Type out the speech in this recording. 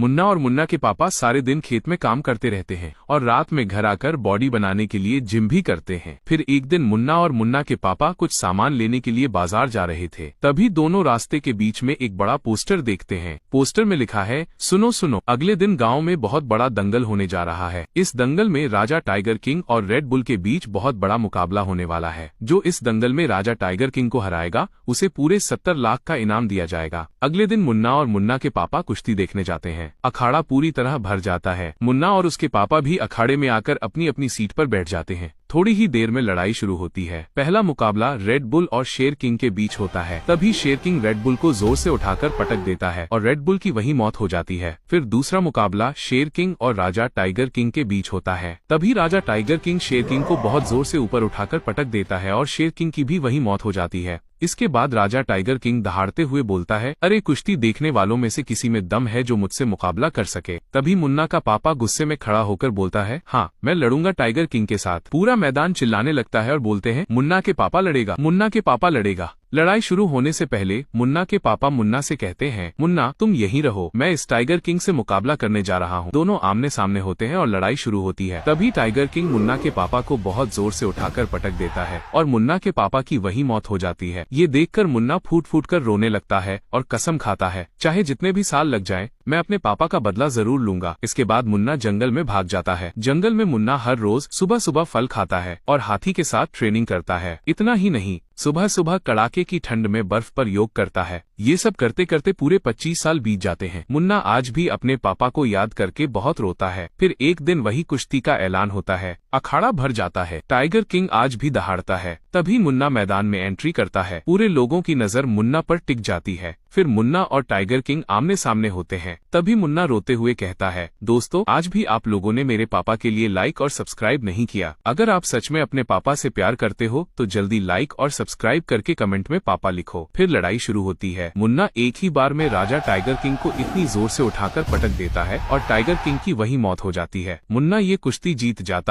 मुन्ना और मुन्ना के पापा सारे दिन खेत में काम करते रहते हैं और रात में घर आकर बॉडी बनाने के लिए जिम भी करते हैं। फिर एक दिन मुन्ना और मुन्ना के पापा कुछ सामान लेने के लिए बाजार जा रहे थे। तभी दोनों रास्ते के बीच में एक बड़ा पोस्टर देखते हैं। पोस्टर में लिखा है, सुनो सुनो, अगले दिन गाँव में बहुत बड़ा दंगल होने जा रहा है। इस दंगल में राजा टाइगर किंग और रेड बुल के बीच बहुत बड़ा मुकाबला होने वाला है। जो इस दंगल में राजा टाइगर किंग को हराएगा उसे पूरे 70 लाख का इनाम दिया जाएगा। अगले दिन मुन्ना और मुन्ना के पापा कुश्ती देखने जाते हैं। अखाड़ा पूरी तरह भर जाता है। मुन्ना और उसके पापा भी अखाड़े में आकर अपनी अपनी सीट पर बैठ जाते हैं। थोड़ी ही देर में लड़ाई शुरू होती है। पहला मुकाबला रेड बुल और शेर किंग के बीच होता है। तभी शेर किंग रेड बुल को जोर से उठाकर पटक देता है और रेड बुल की वही मौत हो जाती है। फिर दूसरा मुकाबला शेर किंग और राजा टाइगर किंग के बीच होता है। तभी राजा टाइगर किंग शेर किंग को बहुत जोर से ऊपर उठाकर पटक देता है और शेर किंग की भी वही मौत हो जाती है। इसके बाद राजा टाइगर किंग दहाड़ते हुए बोलता है, अरे कुश्ती देखने वालों में से किसी में दम है जो मुझसे मुकाबला कर सके। तभी मुन्ना का पापा गुस्से में खड़ा होकर बोलता है, हाँ मैं लड़ूंगा टाइगर किंग के साथ। पूरा मैदान चिल्लाने लगता है और बोलते हैं, मुन्ना के पापा लड़ेगा, मुन्ना के पापा लड़ेगा। लड़ाई शुरू होने से पहले मुन्ना के पापा मुन्ना से कहते हैं, मुन्ना तुम यहीं रहो, मैं इस टाइगर किंग से मुकाबला करने जा रहा हूँ। दोनों आमने सामने होते हैं और लड़ाई शुरू होती है। तभी टाइगर किंग मुन्ना के पापा को बहुत जोर से उठाकर पटक देता है और मुन्ना के पापा की वही मौत हो जाती है। ये देखकर मुन्ना फूट फूट कर रोने लगता है और कसम खाता है, चाहे जितने भी साल लग जाए मैं अपने पापा का बदला जरूर लूंगा। इसके बाद मुन्ना जंगल में भाग जाता है। जंगल में मुन्ना हर रोज सुबह सुबह फल खाता है और हाथी के साथ ट्रेनिंग करता है। इतना ही नहीं, सुबह सुबह कड़ाके की ठंड में बर्फ पर योग करता है। ये सब करते करते पूरे 25 साल बीत जाते हैं। मुन्ना आज भी अपने पापा को याद करके बहुत रोता है। फिर एक दिन वही कुश्ती का ऐलान होता है। अखाड़ा भर जाता है। टाइगर किंग आज भी दहाड़ता है। तभी मुन्ना मैदान में एंट्री करता है। पूरे लोगों की नजर मुन्ना पर टिक जाती है। फिर मुन्ना और टाइगर किंग आमने सामने होते हैं। तभी मुन्ना रोते हुए कहता है, दोस्तों आज भी आप लोगों ने मेरे पापा के लिए लाइक और सब्सक्राइब नहीं किया। अगर आप सच में अपने पापा से प्यार करते हो तो जल्दी लाइक और सब्सक्राइब करके कमेंट में पापा लिखो। फिर लड़ाई शुरू होती है। मुन्ना एक ही बार में राजा टाइगर किंग को इतनी जोर से उठाकर पटक देता है और टाइगर किंग की वही मौत हो जाती है। मुन्ना ये कुश्ती जीत जाता है।